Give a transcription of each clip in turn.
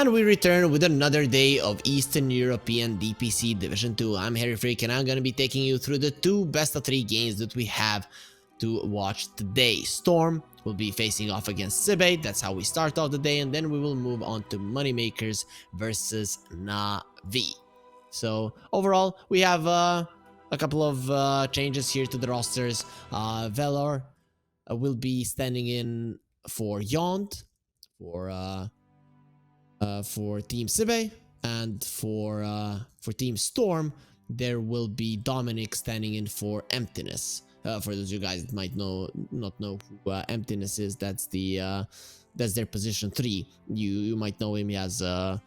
And we return with another day of Eastern European DPC Division 2. I'm Harry Freak and I'm going to be taking you through the two best of 3 games that we have to watch today. StoRm will be facing off against Sibe, that's how we start off the day, and then we will move on to Moneymakers versus Na'Vi. So overall, we have a couple of changes here to the rosters. Velor will be standing in for Yond, for Team Sibe, and for Team StoRm, there will be Dominic standing in for Emptiness. For those of you guys that might not know who Emptiness is, that's their position 3. You might know him. He has a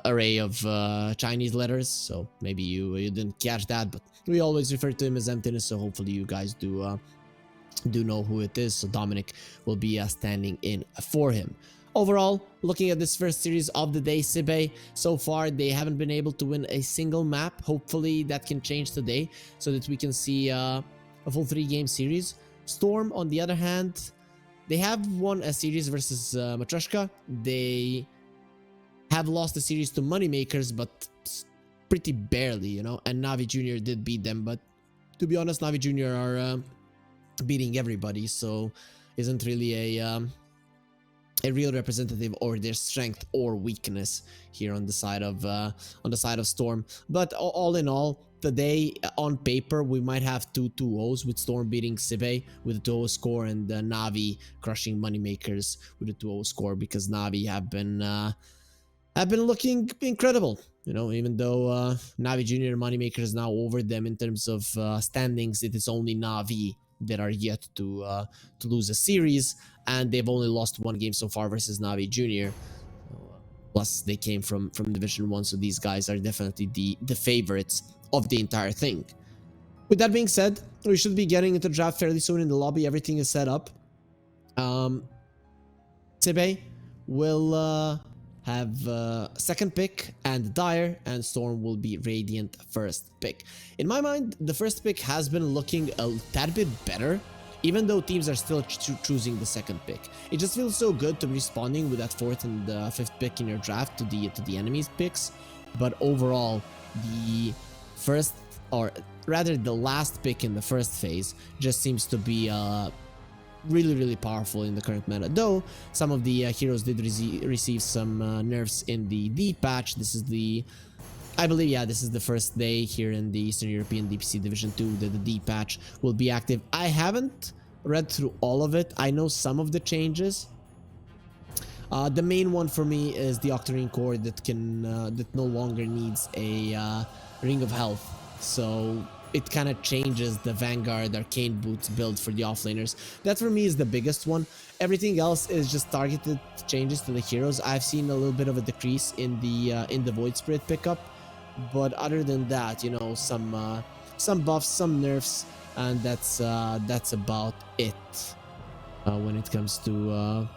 array of Chinese letters, so maybe you didn't catch that, but we always refer to him as Emptiness, so hopefully you guys do know who it is. So Dominic will be standing in for him. Overall, looking at this first series of the day, Sibe, so far they haven't been able to win a single map. Hopefully that can change today so that we can see a full 3-game series. StoRm, on the other hand, they have won a series versus Matryoshka. They have lost the series to Moneymakers, but pretty barely, you know, and Na'Vi Jr. did beat them, but to be honest, Na'Vi Jr. are beating everybody, so isn't really a real representative or their strength or weakness here on the side of StoRm. But all in all, today on paper we might have 2-2-0s, with StoRm beating Sibe with a 2-0 score and Na'Vi crushing Moneymakers with a 2-0 score, because Na'Vi have been looking incredible, you know. Even though Na'Vi Junior and Moneymakers is now over them in terms of standings, it is only Na'Vi that are yet to lose a series, and they've only lost 1 game so far versus Na'Vi Junior. Plus they came from Division 1, so these guys are definitely the favorites of the entire thing. With that being said, we should be getting into draft fairly soon. In the lobby, everything is set up. Sibe will have second pick and Dire, and StoRm will be Radiant first pick. In my mind, the first pick has been looking a tad bit better, even though teams are still choosing the second pick. It just feels so good to be responding with that 4th and 5th pick in your draft to the enemy's picks. But overall, the first, or rather the last pick in the first phase, just seems to be really powerful in the current meta. Though some of the heroes did receive some nerfs in the D patch. This is I believe, yeah, this is the first day here in the Eastern European DPC Division 2 that the D patch will be active. I haven't read through all of it. I know some of the changes. The main one for me is the Octarine core that no longer needs a Ring of Health. So it kind of changes the Vanguard Arcane Boots build for the offlaners. That for me is the biggest one. Everything else is just targeted changes to the heroes. I've seen a little bit of a decrease in the Void Spirit pickup, but other than that, you know, some buffs, some nerfs, and that's about it when it comes to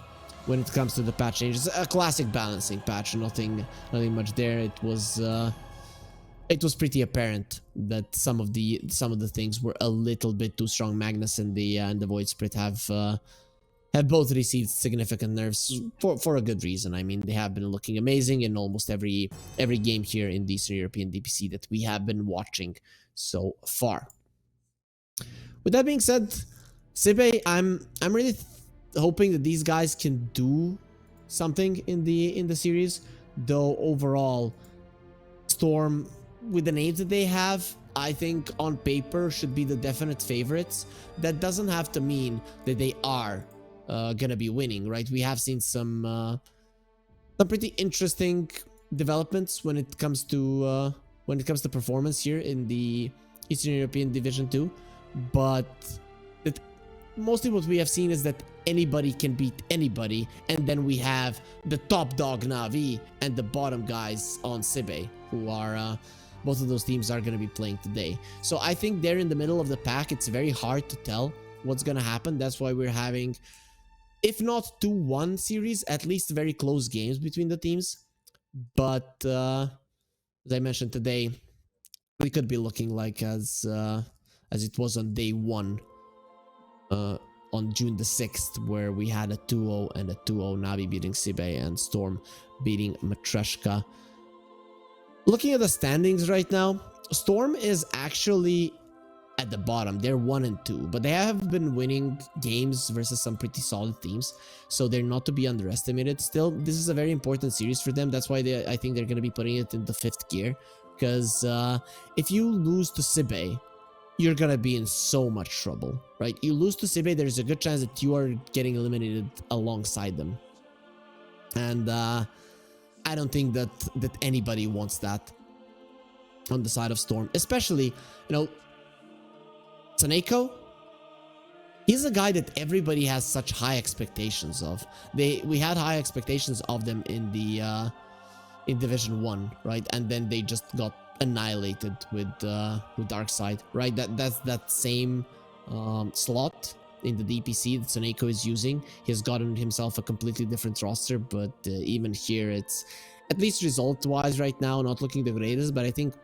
the patch changes. A classic balancing patch, nothing much there. It was pretty apparent that some of the things were a little bit too strong. Magnus and the Void Spirit have both received significant nerfs for a good reason. I mean, they have been looking amazing in almost every game here in the Eastern European DPC that we have been watching so far. With that being said, Sibe, I'm really hoping that these guys can do something in the series. Though overall, StoRm, with the names that they have, I think on paper should be the definite favorites. That doesn't have to mean that they are gonna be winning, right? We have seen some pretty interesting developments when it comes to performance here in the Eastern European Division 2, but mostly what we have seen is that anybody can beat anybody, and then we have the top dog Na'Vi and the bottom guys on Sibe, who are both of those teams are going to be playing today. So I think they're in the middle of the pack. It's very hard to tell what's going to happen. That's why we're having, if not 2-1 series, at least very close games between the teams. But as I mentioned today, we could be looking like as it was on day 1 on June the 6th, where we had a 2-0 and a 2-0, Navi beating Sibe and StoRm beating Matryoshka. Looking at the standings right now, StoRm is actually at the bottom. They're 1 and 2, but they have been winning games versus some pretty solid teams, so they're not to be underestimated. Still, this is a very important series for them. That's why I think they're going to be putting it in the 5th gear, because if you lose to Sibe, you're gonna be in so much trouble, right? You lose to Sibe, there's a good chance that you are getting eliminated alongside them, and I don't think that anybody wants that on the side of StoRm, especially, you know, Tsuneko. He's a guy that everybody has such high expectations of. We had high expectations of them in the in Division 1, right? And then they just got annihilated with Darkside, right? That's that same slot in the DPC that Tsuneko is using. He has gotten himself a completely different roster, but even here, it's at least result wise right now not looking the greatest, but I think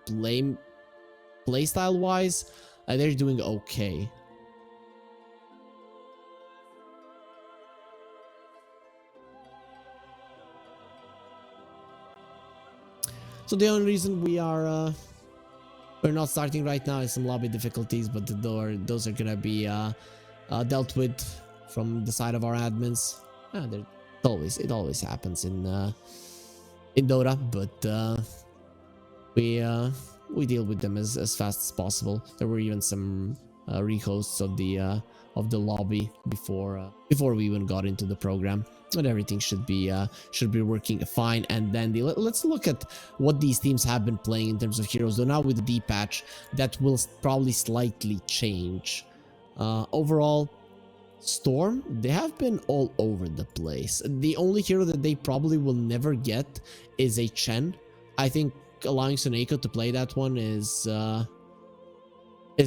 playstyle wise they're doing okay. So the only reason we're not starting right now is some lobby difficulties, but those are gonna be dealt with from the side of our admins. It always happens in Dota, but we deal with them as fast as possible. There were even some rehosts of the lobby before we even got into the program, but everything should be working fine and dandy. Let's look at what these teams have been playing in terms of heroes, though now with the D patch that will probably slightly change. Overall, StoRm, they have been all over the place. The only hero that they probably will never get is a Chen. I think allowing Tsuneko to play that one is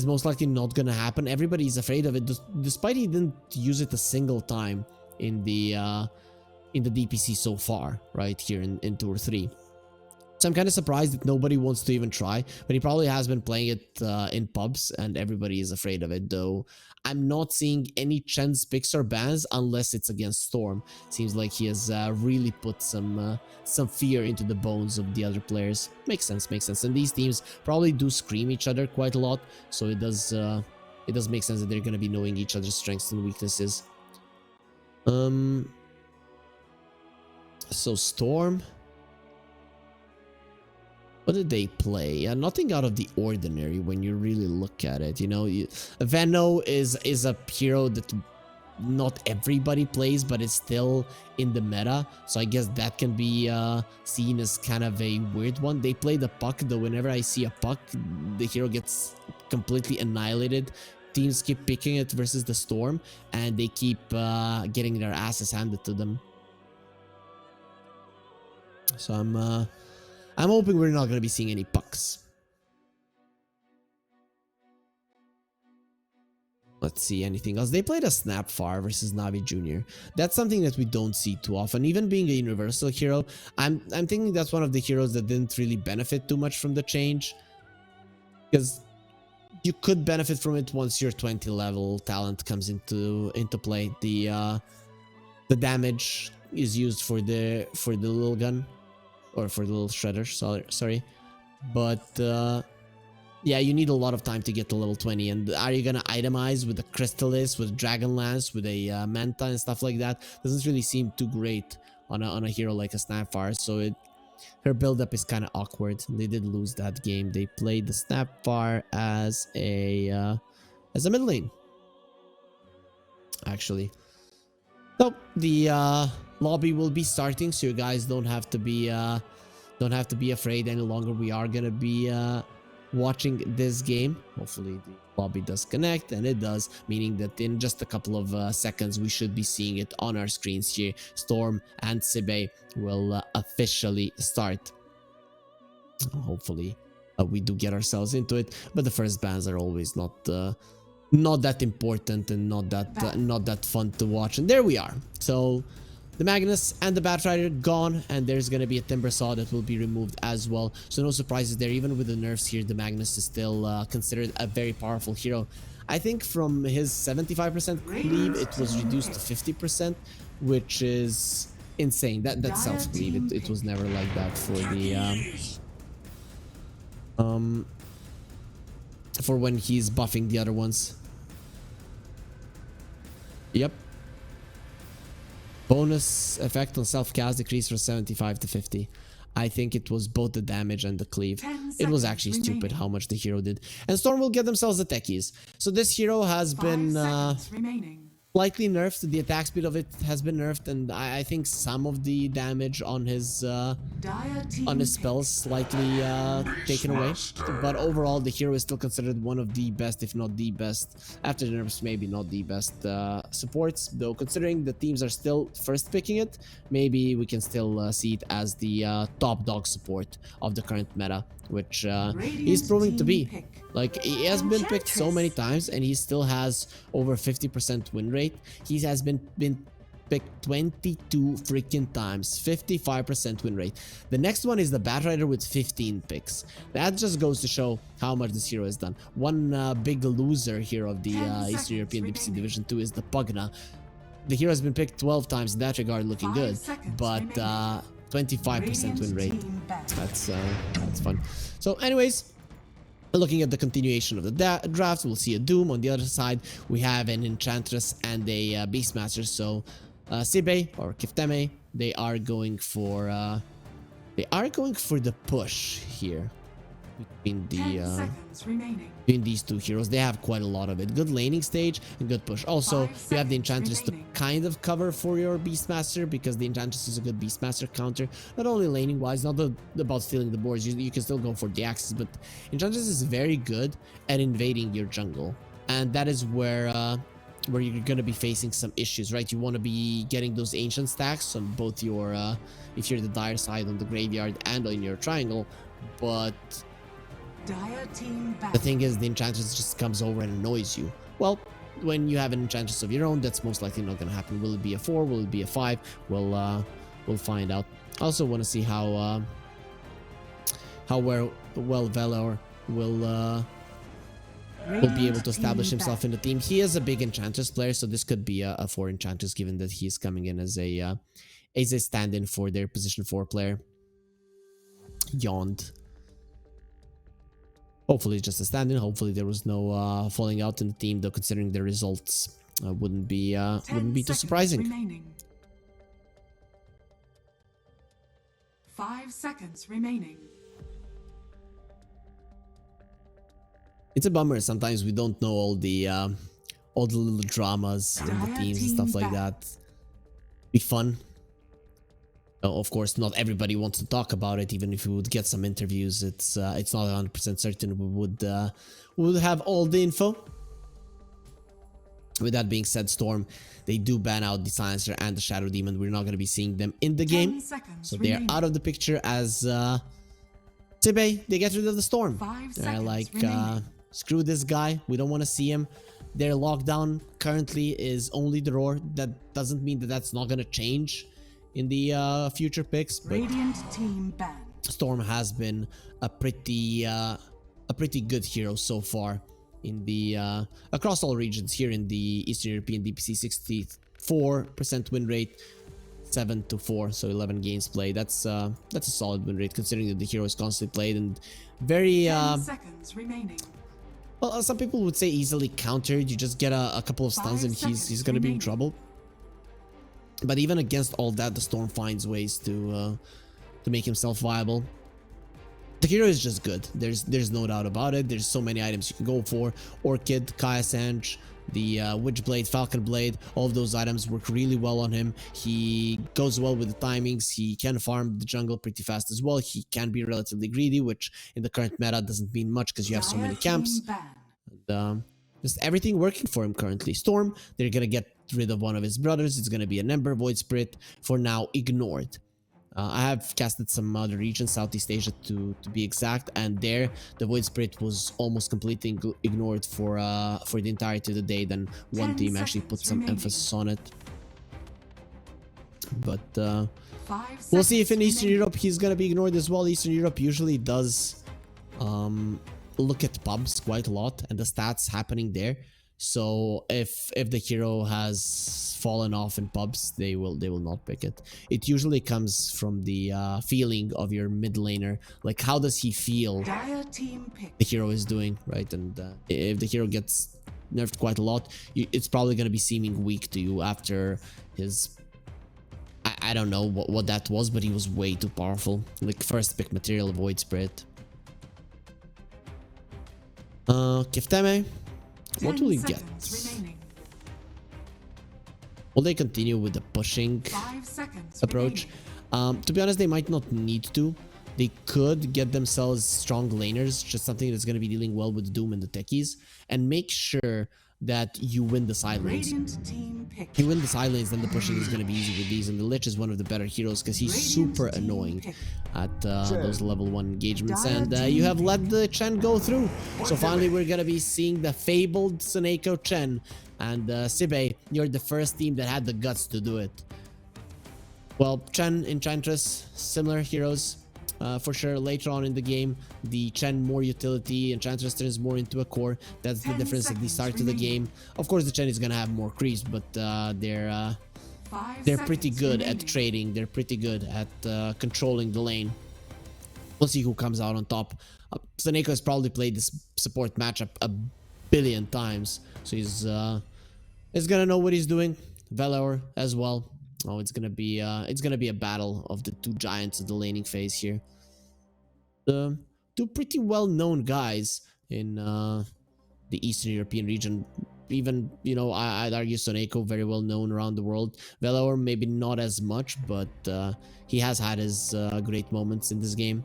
most likely not gonna happen. Everybody's afraid of it, despite he didn't use it a single time in the DPC so far, right here in Tour 3. So I'm kind of surprised that nobody wants to even try, but he probably has been playing it in pubs and everybody is afraid of it, though I'm not seeing any Chen's picks or bans unless it's against StoRm. Seems like he has really put some fear into the bones of the other players. Makes sense. And these teams probably do scream each other quite a lot, so it does make sense that they're going to be knowing each other's strengths and weaknesses. So StoRm, what did they play? Nothing out of the ordinary when you really look at it. You know, Venno is a hero that not everybody plays, but it's still in the meta. So I guess that can be seen as kind of a weird one. They play the puck, though whenever I see a puck, the hero gets completely annihilated. Teams keep picking it versus the StoRm, and they keep getting their asses handed to them. So I'm hoping we're not going to be seeing any pucks. Let's see anything else. They played a Snapfire versus Navi Jr. That's something that we don't see too often. Even being a universal hero, I'm thinking that's one of the heroes that didn't really benefit too much from the change, because you could benefit from it once your 20 level talent comes into play. The damage is used for the little gun, or for the little shredder, sorry, but yeah, you need a lot of time to get to level 20. And are you gonna itemize with a Crystallis, with Dragonlance, with a Manta and stuff like that? Doesn't really seem too great on a hero like a Snapfire. So her build-up is kind of awkward. They did lose that game. They played the Snapfire as a mid lane, actually. So the lobby will be starting, so you guys don't have to be afraid any longer. We are gonna be watching this game. Hopefully the lobby does connect, and it does, meaning that in just a couple of seconds we should be seeing it on our screens here. StoRm and Sibe will officially start. Hopefully we do get ourselves into it, but the first bans are always not that important and not that fun to watch. And there we are. So The Magnus and the Batrider gone, and there's gonna be a Timber Saw that will be removed as well. So no surprises there. Even with the nerfs here, the Magnus is still considered a very powerful hero. I think from his 75% cleave, it was reduced to 50%, which is insane. That self cleave, it was never like that for the for when he's buffing the other ones. Yep. Bonus effect on self-cast decreased from 75 to 50. I think it was both the damage and the cleave. It was actually stupid how much the hero did. And StoRm will get themselves the techies. So this hero has been slightly nerfed. The attack speed of it has been nerfed, and I think some of the damage on his spells slightly taken away. But overall, the hero is still considered one of the best, if not the best. After the nerfs, maybe not the best supports. Though considering the teams are still first picking it, maybe we can still see it as the top dog support of the current meta, which he's proving to be. Like, he has been picked so many times, and he still has over 50% win rate. He has been picked 22 freaking times, 55% win rate. The next one is the Batrider with 15 picks. That just goes to show how much this hero has done. One big loser here of the Eastern European DPC Division 2 is the Pugna. The hero has been picked 12 times in that regard, looking good, but 25% win rate. That's fun. So anyways, looking at the continuation of the draft, we'll see a Doom. On the other side, we have an Enchantress and a Beastmaster. So Sibe or Kefteme, they are going for the push here between these two heroes. They have quite a lot of it. Good laning stage and good push. Also, you have the Enchantress to kind of cover for your Beastmaster, because the Enchantress is a good Beastmaster counter. Not only laning wise, not about stealing the boards. You can still go for the axes, but Enchantress is very good at invading your jungle, and that is where you're gonna be facing some issues, right? You want to be getting those ancient stacks on both your if you're the dire side on the graveyard and on your triangle, but the thing is, the Enchantress just comes over and annoys you. Well, when you have an Enchantress of your own, that's most likely not gonna happen. Will it be a 4? Will it be a 5? We'll find out. I also want to see how well Valor will be able to establish himself in the team. He is a big Enchantress player, so this could be a 4 Enchantress, given that he is coming in as a stand-in for their position 4 player. Yawned. Hopefully just a stand-in. Hopefully there was no falling out in the team, though considering the results wouldn't be too surprising. Remaining. 5 seconds remaining. It's a bummer. Sometimes we don't know all the little dramas in the teams and stuff like that. Be fun. Of course, not everybody wants to talk about it. Even if we would get some interviews, it's not 100% certain we would have all the info. With that being said, StoRm, they do ban out the Silencer and the Shadow Demon. We're not going to be seeing them in the game, so they are out of the picture. As Sibe, they get rid of the StoRm. They're like, screw this guy. We don't want to see him. Their lockdown currently is only the Roar. That doesn't mean that that's not going to change in the future picks, but StoRm has been a pretty good hero so far in the across all regions. Here in the Eastern European DPC, 64% win rate, 7-4, so 11 games played. That's a solid win rate considering that the hero is constantly played and very 10 seconds remaining. Well, some people would say easily countered. You just get a couple of stuns and he's gonna be in trouble. But even against all that, the StoRm finds ways to make himself viable. The hero is just good. There's no doubt about it. There's so many items you can go for. Orchid, Kaya Sange, the Witchblade, Falcon Blade, all of those items work really well on him. He goes well with the timings. He can farm the jungle pretty fast as well. He can be relatively greedy, which in the current meta doesn't mean much because you have so many camps. And, just everything working for him currently. StoRm, they're gonna get rid of one of his brothers. It's gonna be an Ember. Void Spirit, for now, ignored. I have casted some other regions, Southeast Asia to be exact, and there the Void Spirit was almost completely ignored for the entirety of the day. Then one team actually put some emphasis on it. But 5 we'll see if in seconds Eastern remaining. Europe he's gonna be ignored as well. Eastern Europe usually does look at pubs quite a lot and the stats happening there. So if the hero has fallen off in pubs, they will not pick it. It usually comes from the feeling of your mid laner. Like, how does he feel Dire team pick. the hero is doing, right? And if the hero gets nerfed quite a lot, it's probably going to be seeming weak to you after his... I don't know what that was, but he was way too powerful. Like, first pick material, Void Spirit. Kefteme, what will you get? Remaining. Will they continue with the pushing 5 seconds approach? remaining. To be honest, they might not need to. They could get themselves strong laners, just something that's going to be dealing well with Doom and the techies, and make sure that you win the side lanes. Radiant team pick. If you win the side lanes, then the pushing is going to be easy with these, and the Lich is one of the better heroes because he's super annoying at those level 1 engagements, and you have let the Chen go through. So finally we're going to be seeing the fabled Suneko Chen, and Sibe, you're the first team that had the guts to do it. Well, Chen, Enchantress, similar heroes. For sure, later on in the game, the Chen more utility, Enchantress turns more into a core. That's the difference at the start of the game. Of course, the Chen is gonna have more creeps, but they're pretty good at trading. They're pretty good at controlling the lane. We'll see who comes out on top. Suneko has probably played this support matchup a billion times, so he's gonna know what he's doing. Valor as well. Oh, it's gonna be a battle of the two giants of the laning phase here. Two pretty well-known guys in the Eastern European region. Even, you know, I'd argue Suneko very well known around the world. Valor maybe not as much, but he has had his great moments in this game.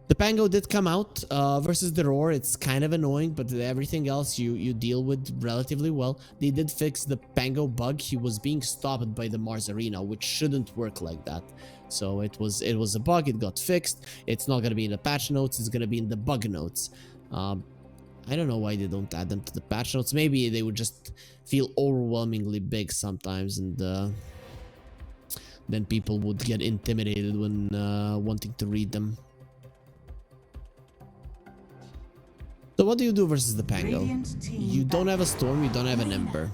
The Pango did come out versus the Roar. It's kind of annoying, but everything else you deal with relatively well. They did fix the Pango bug. He was being stopped by the Mars Arena, which shouldn't work like that. So it was a bug. It got fixed. It's not going to be in the patch notes. It's going to be in the bug notes. I don't know why they don't add them to the patch notes. Maybe they would just feel overwhelmingly big sometimes, and then people would get intimidated when wanting to read them. So what do you do versus the Pango? You don't have a Storm, you don't have an Ember.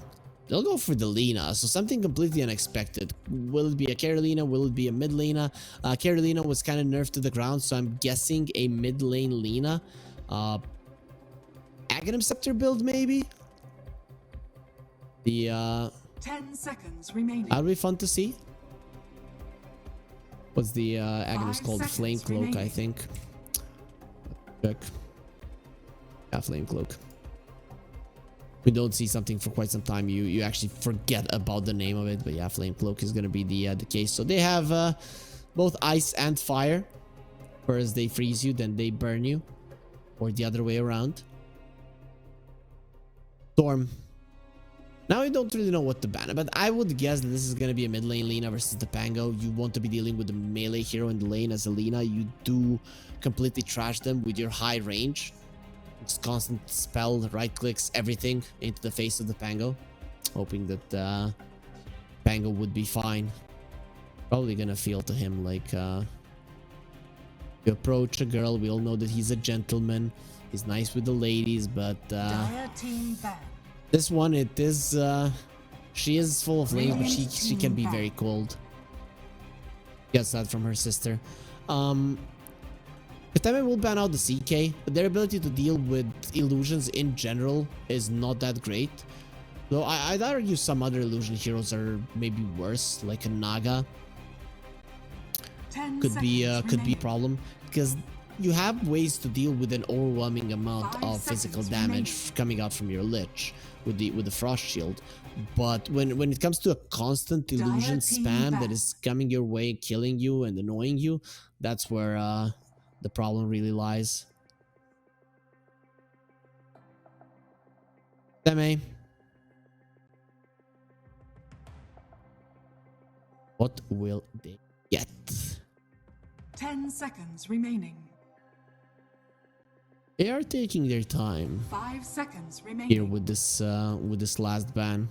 They'll go for the Lina, so something completely unexpected. Will it be a Carolina? Will it be a mid Lina? Carolina was kind of nerfed to the ground, so I'm guessing a mid lane Lina. Aghanim Scepter build, maybe? The 10 seconds remaining. That'll be fun to see. What's the Aghanim's called? Flame Cloak, I think. Check. Yeah, Flame Cloak. We don't see something for quite some time. You actually forget about the name of it, but yeah, Flame Cloak is gonna be the case. So they have both ice and fire. First they freeze you, then they burn you, or the other way around. Storm. Now I don't really know what to ban, but I would guess that this is gonna be a mid lane Lina versus the Pango. You want to be dealing with the melee hero in the lane as a Lina. You do completely trash them with your high range. It's constant spell, right clicks, everything into the face of the Pango, hoping that Pango would be fine. Probably gonna feel to him like you approach a girl. We all know that he's a gentleman. He's nice with the ladies, but this one, it is she is full of flames, but she can be very cold. Gets that from her sister. Kefteme will ban out the CK, but their ability to deal with illusions in general is not that great. Though I'd argue some other illusion heroes are maybe worse, like a Naga. Could be a problem, because you have ways to deal with an overwhelming amount of physical damage coming out from your Lich with the Frost Shield. But when it comes to a constant illusion spam that is coming your way, killing you and annoying you, that's where the problem really lies. Kefteme. What will they get? 10 seconds remaining. They are taking their time 5 seconds remaining. here with this last ban.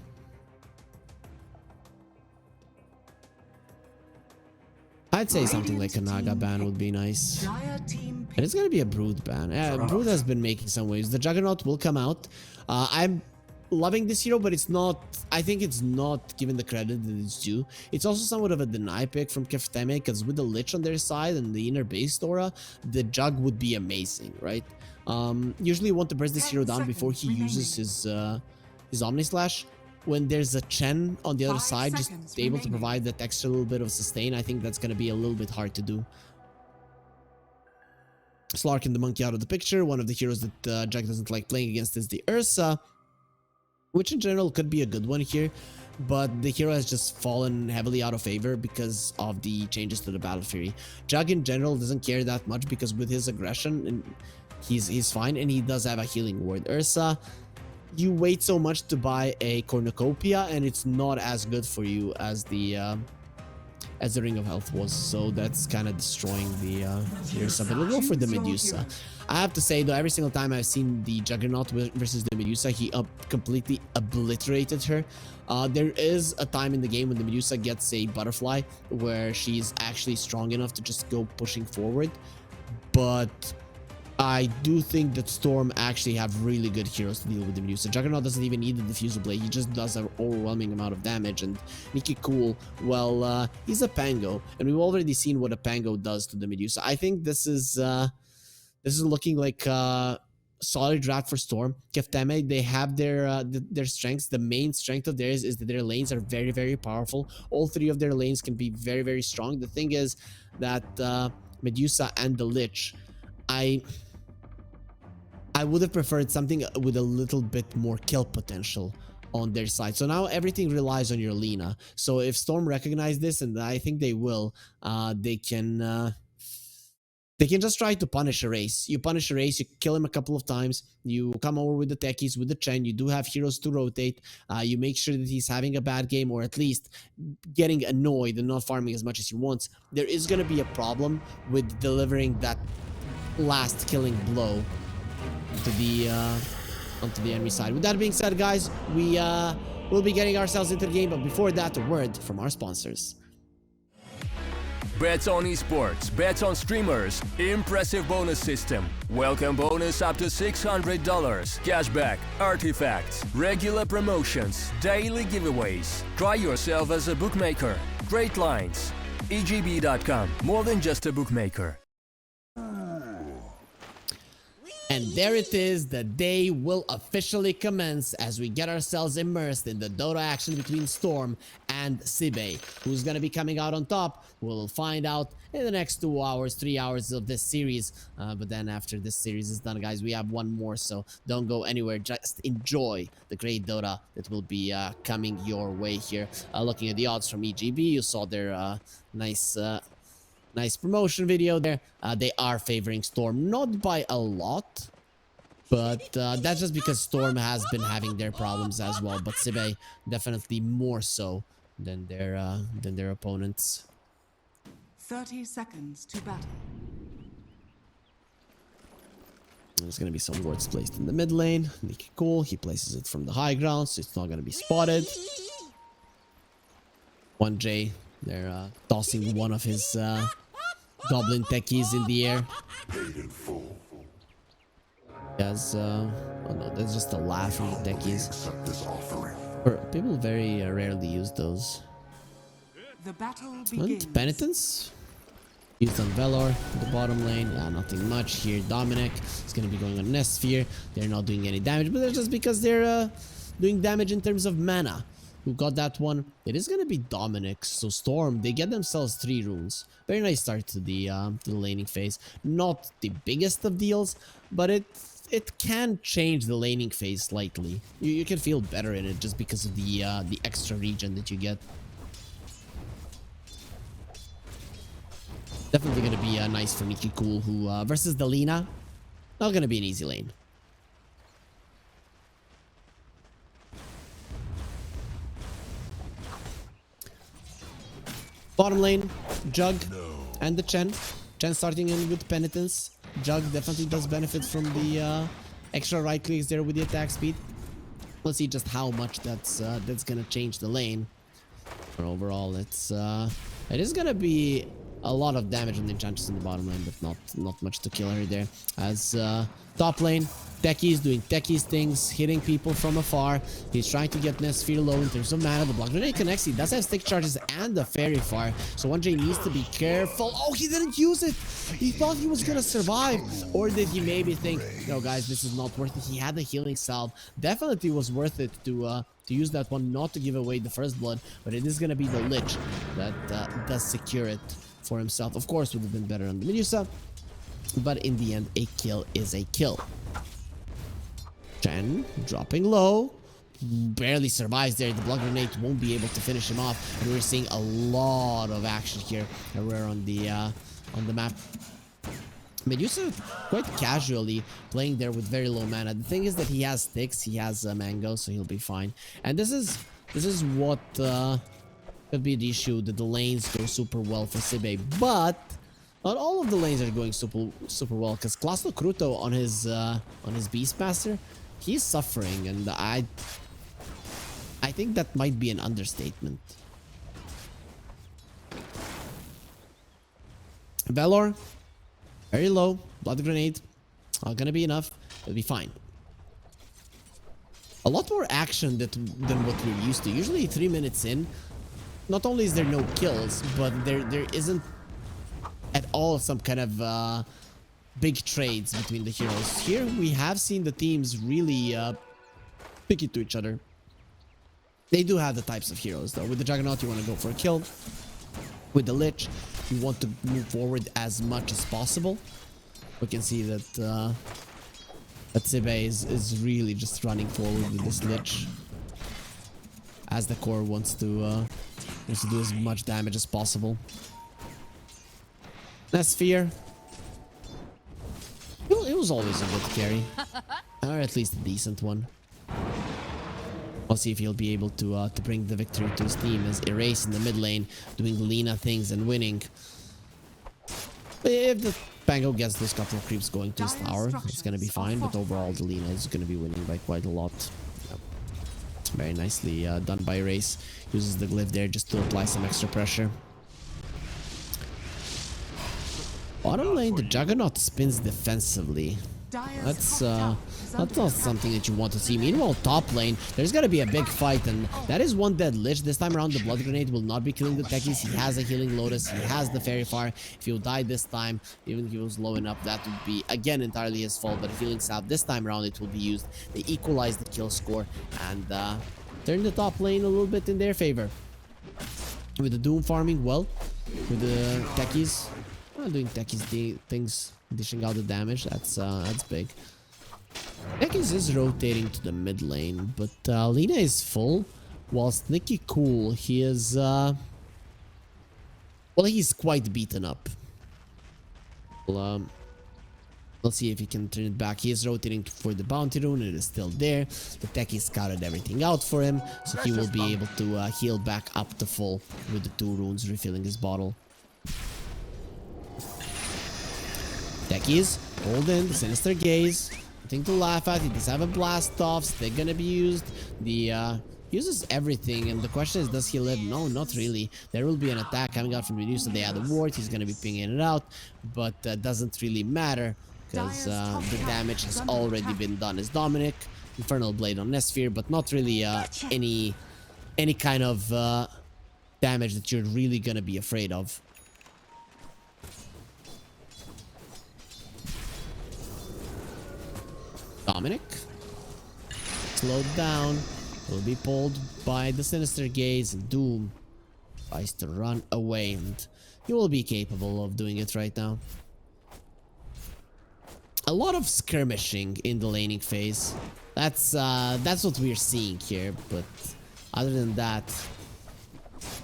I'd say something like a Naga ban would be nice. Dire team And pick. it's gonna be a Brood ban. Brood has been making some waves. The Juggernaut will come out. I'm loving this hero, but it's not... I think it's not given the credit that it's due. It's also somewhat of a deny pick from Kefteme, because with the Lich on their side and the inner base aura, the Jug would be amazing, right? Usually you want to burst this hero down before he uses his Omni Slash. When there's a Chen on the other 5 side, just seconds able to remaining. provide that extra little bit of sustain, I think that's going to be a little bit hard to do. Slark and the Monkey out of the picture. One of the heroes that Jack doesn't like playing against is the Ursa, which in general could be a good one here, but the hero has just fallen heavily out of favor because of the changes to the Battle Fury. Jug in general doesn't care that much because with his aggression, and he's fine, and he does have a healing ward. Ursa, you wait so much to buy a Cornucopia, and it's not as good for you as the Ring of Health was, so that's kind of destroying the Ursa. But we'll go for the Medusa. I have to say though, every single time I've seen the Juggernaut versus the Medusa, he completely obliterated her. There is a time in the game when the Medusa gets a butterfly where she's actually strong enough to just go pushing forward, but I do think that StoRm actually have really good heroes to deal with the Medusa. Juggernaut doesn't even need the Diffusal Blade, he just does an overwhelming amount of damage. And Nikki Cool, well, he's a Pango, and we've already seen what a Pango does to the Medusa. I think this is looking like a solid draft for StoRm. Kefteme, they have their strengths. The main strength of theirs is that their lanes are very, very powerful. All three of their lanes can be very, very strong. The thing is that Medusa and the Lich, I would have preferred something with a little bit more kill potential on their side. So now everything relies on your Lina. So if StoRm recognize this, and I think they will, they can just try to punish a race. You punish a race, you kill him a couple of times, you come over with the techies, with the Chen, you do have heroes to rotate, you make sure that he's having a bad game, or at least getting annoyed and not farming as much as he wants. There is going to be a problem with delivering that last killing blow to the onto the enemy side. With that being said, guys, we will be getting ourselves into the game, but before that, a word from our sponsors. Bets on esports, bets on streamers, impressive bonus system, welcome bonus up to $600, cashback, artifacts, regular promotions, daily giveaways. Try yourself as a bookmaker. Great lines. EGB.com, more than just a bookmaker. And there it is, the day will officially commence as we get ourselves immersed in the Dota action between StoRm and Sibe. Who's gonna be coming out on top? We'll find out in the next 2 hours, 3 hours of this series. But then after this series is done, guys, we have one more, so don't go anywhere. Just enjoy the great Dota that will be coming your way here. Looking at the odds from EGB, you saw their nice promotion video there. They are favoring StoRm, not by a lot, but that's just because StoRm has been having their problems as well. But Sibe definitely more so than their opponents. 30 seconds to battle. There's gonna be some wards placed in the mid lane. Nikki Cool, he places it from the high ground, so it's not gonna be spotted. 1J, they're tossing one of his goblin techies in the air. Yes, oh no, that's just a laughing techies. People very rarely use those. The battle And begins. Penitence used on Velor in the bottom lane. Yeah, nothing much here. Dominic is going to be going on Nest Sphere. They're not doing any damage, but that's just because they're doing damage in terms of mana. Who got that one? It is going to be Dominic. So StoRm, they get themselves 3 runes. Very nice start to the laning phase. Not the biggest of deals, but it can change the laning phase slightly. You can feel better in it just because of the extra regen that you get. Definitely going to be nice for Nikki Cool, who versus the Lina, not going to be an easy lane. Bottom lane, Jug and the Chen. Chen starting in with Penitence. Jug definitely does benefit from the extra right clicks there with the attack speed. Let's see just how much that's going to change the lane. But overall, it is going to be a lot of damage on the Enchantress in the bottom lane, but not much to kill her there. As top lane, Techies doing Techies things, hitting people from afar. He's trying to get Nesphere low in terms of mana. The block grenade connects. He does have stick charges and the fairy fire, so 1J needs to be careful. Oh, he didn't use it. He thought he was gonna survive, or did he maybe think, no guys, this is not worth it? He had the healing salve. Definitely was worth it to use that one, not to give away the first blood, but it is gonna be the Lich that does secure it for himself. Of course, would have been better on the Medusa, but in the end, a kill is a kill. Chen dropping low, barely survives there. The blood grenade won't be able to finish him off, and we're seeing a lot of action here everywhere on the map. Medusa quite casually playing there with very low mana. The thing is that he has sticks, he has mango, so he'll be fine. And this is what could be the issue, that the lanes go super well for Sibe, but not all of the lanes are going super well, because Klaslo Kruto on his Beastmaster, he's suffering, and I think that might be an understatement. Valor, very low, blood grenade, not gonna be enough, it'll be fine. A lot more action than what we're used to. Usually 3 minutes in, not only is there no kills, but there isn't at all some kind of big trades between the heroes. Here we have seen the teams really pick it to each other. They do have the types of heroes though. With the Juggernaut you want to go for a kill. With the Lich you want to move forward as much as possible. We can see that Sibe is really just running forward with this Lich, as the core wants to do as much damage as possible. Nesphere, it was always a good carry, or at least a decent one. I'll see if he'll be able to bring the victory to his team, as Erase in the mid lane doing Lina things and winning. If the Pango gets those couple of creeps going to his tower, it's gonna be fine, but overall the Lina is gonna be winning by quite a lot. Yep. Very nicely done by Erase. Uses the glyph there just to apply some extra pressure. Bottom lane, the Juggernaut spins defensively. That's not something that you want to see. Meanwhile, top lane, there's gonna be a big fight, and that is one dead Lich. This time around, the blood grenade will not be killing the techies. He has a healing lotus, he has the fairy fire. If he'll die this time, even if he was low enough, that would be again entirely his fault. But if healing salve this time around, it will be used. They equalize the kill score and turn the top lane a little bit in their favor. With the Doom farming well, with the techies doing techies things, dishing out the damage. That's big. Techies is rotating to the mid lane, but Lina is full, whilst Nicky Cool, he is well, he's quite beaten up. Well, let's see if he can turn it back. He is rotating for the bounty rune. It is still there. The techie scouted everything out for him, so he will be able to heal back up to full with the 2 runes, refilling his bottle. Techies, hold in, the Sinister Gaze. Nothing to laugh at. He does have a blast offs. They're gonna be used. The uses everything, and the question is, does he live? No, not really. There will be an attack coming out from Medusa. They had a ward. He's gonna be pinging it out, but doesn't really matter because the damage has already been done. As Dominic, Infernal Blade on Nesphere, but not really any kind of damage that you're really gonna be afraid of. Dominic, slowed down, will be pulled by the Sinister Gaze, and Doom tries to run away, and he will be capable of doing it right now. A lot of skirmishing in the laning phase. That's what we're seeing here, but other than that,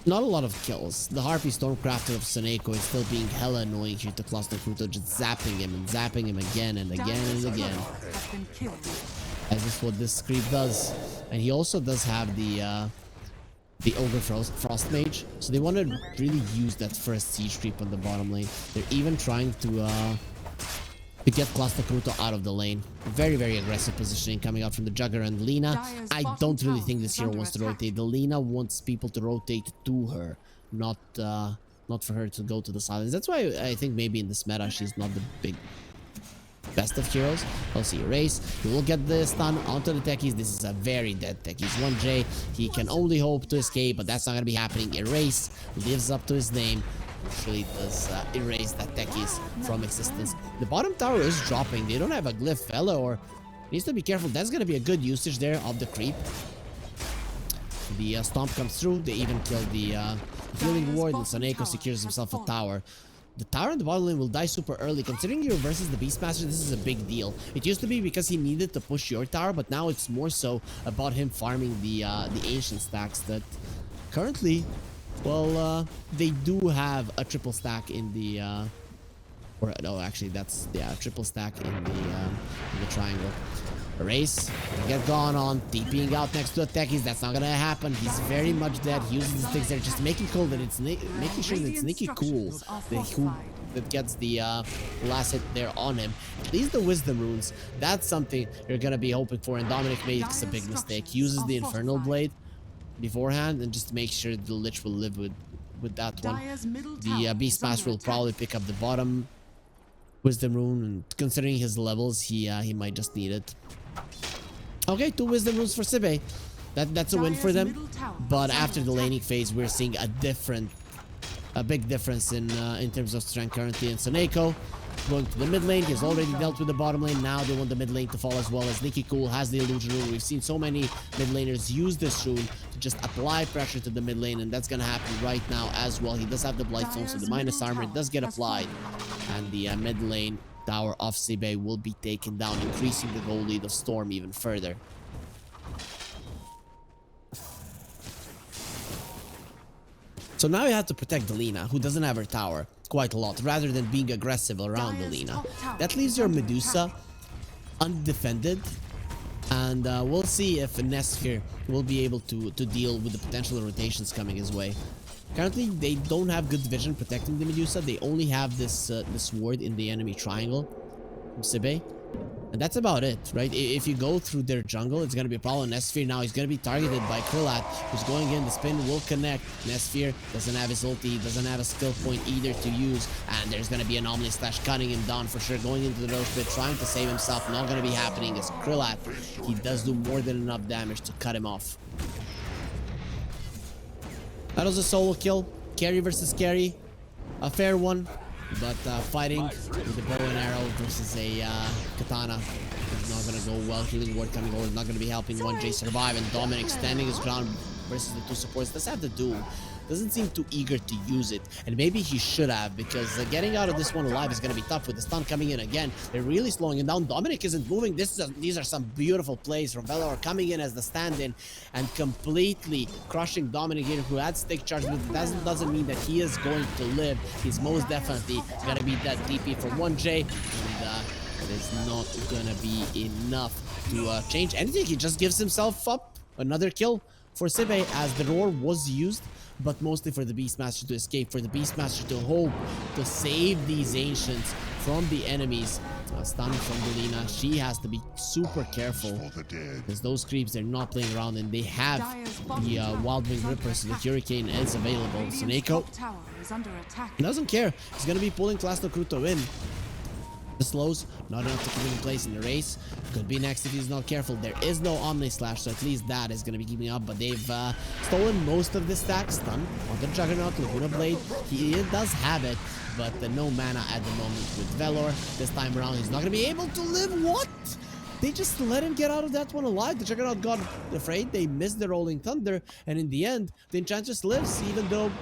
not a lot of kills. The Harpy Stormcrafter of Soneko is still being hella annoying here to Cluster Kruto, just zapping him and zapping him again and again and again. As is what this creep does. And he also does have the Ogre Frost Mage, so they want to really use that first siege creep on the bottom lane. They're even trying to get Cluster Kruto out of the lane. Very, very aggressive positioning coming out from the Jugger and Lina. I don't really think this hero wants to rotate. The Lina wants people to rotate to her, not not for her to go to the silence. That's why I think maybe in this meta she's not the best of heroes. We'll see Erase. He will get the stun onto the techies. This is a very dead techies. 1J. He can only hope to escape, but that's not gonna be happening. Erase lives up to his name. Actually does erase that techies from existence. The bottom tower is dropping. They don't have a glyph fella, or needs to be careful. That's gonna be a good usage there of the creep. The stomp comes through. They even kill the healing ward, and Soneko secures himself a tower. The tower in the bottom lane will die super early. Considering you versus the Beastmaster, this is a big deal. It used to be because he needed to push your tower, but now it's more so about him farming the ancient stacks that currently, well, they do have a triple stack in the or no, actually that's triple stack in the triangle. Erase, get gone on, TPing out next to the techies. That's not gonna happen. He's very much dead. He uses the sticks there, just making cool that it's making sure that it's Nikki Cool that gets the last hit there on him. At least the wisdom runes, that's something you're gonna be hoping for, and Dominic makes a big mistake. He uses the Infernal Blade beforehand and just make sure the Lich will live with that one. The Beastmaster will probably pick up the bottom wisdom rune, and considering his levels, he might just need it. Okay, 2 wisdom runes for Sibe. That's a win for them. But after the laning phase, we're seeing a big difference in terms of strength currently. And Soneko going to the mid lane. He's already dealt with the bottom lane. Now they want the mid lane to fall as well, as Nikki Cool has the illusion rune. We've seen so many mid laners use this rune to just apply pressure to the mid lane, and that's gonna happen right now as well. He does have the Blightstone, so the minus armor does get applied, and the mid lane tower of Sibe will be taken down, increasing the goal lead of StoRm even further. So now you have to protect the Lina, who doesn't have her tower quite a lot, rather than being aggressive around the Lina. That leaves your Medusa undefended, and we'll see if Nesphere will be able to deal with the potential rotations coming his way. Currently, they don't have good vision protecting the Medusa. They only have this ward in the enemy triangle from Sibe. And that's about it, right? If you go through their jungle, it's going to be a problem. Nesphere now is going to be targeted by Krillat, who's going in. The spin will connect. Nesphere doesn't have his ulti, doesn't have a skill point either to use. And there's going to be an Omni Slash cutting him down for sure. Going into the Roach Pit, trying to save himself. Not going to be happening as Krillat, he does do more than enough damage to cut him off. That was a solo kill. Carry versus carry. A fair one. But fighting with a bow and arrow versus a katana is not going to go well. Healing ward coming over is not going to be helping 1J survive. And Dominic standing his ground versus the 2 supports. Does have the Doom. Doesn't seem too eager to use it. And maybe he should have, because getting out of this one alive is going to be tough with the stun coming in again. They're really slowing him down. Dominic isn't moving. These are some beautiful plays from Velor coming in as the stand-in and completely crushing Dominic here, who had stick charge, but that doesn't mean that he is going to live. He's most definitely going to be that DP for 1J. And it is not going to be enough to change anything. He just gives himself up. Another kill for Sibe, as the roar was used, but mostly for the Beastmaster to escape, for the Beastmaster to hope to save these Ancients from the enemies. Stun from the Lina. She has to be super careful, because those creeps, they're not playing around, and they have the Wild Wing Ripper, so the Hurricane is available. Soneko doesn't care. He's going to be pulling Clasto Kruto in. The slows, not enough to keep him in place in the race. Could be next if he's not careful. There is no Omni Slash, so at least that is going to be keeping up. But they've stolen most of the stack. Stun on the Juggernaut, Laguna Blade. He does have it, but no mana at the moment with Velor. This time around, he's not going to be able to live. What? They just let him get out of that one alive. The Juggernaut got afraid. They missed the Rolling Thunder. And in the end, the Enchantress lives, even though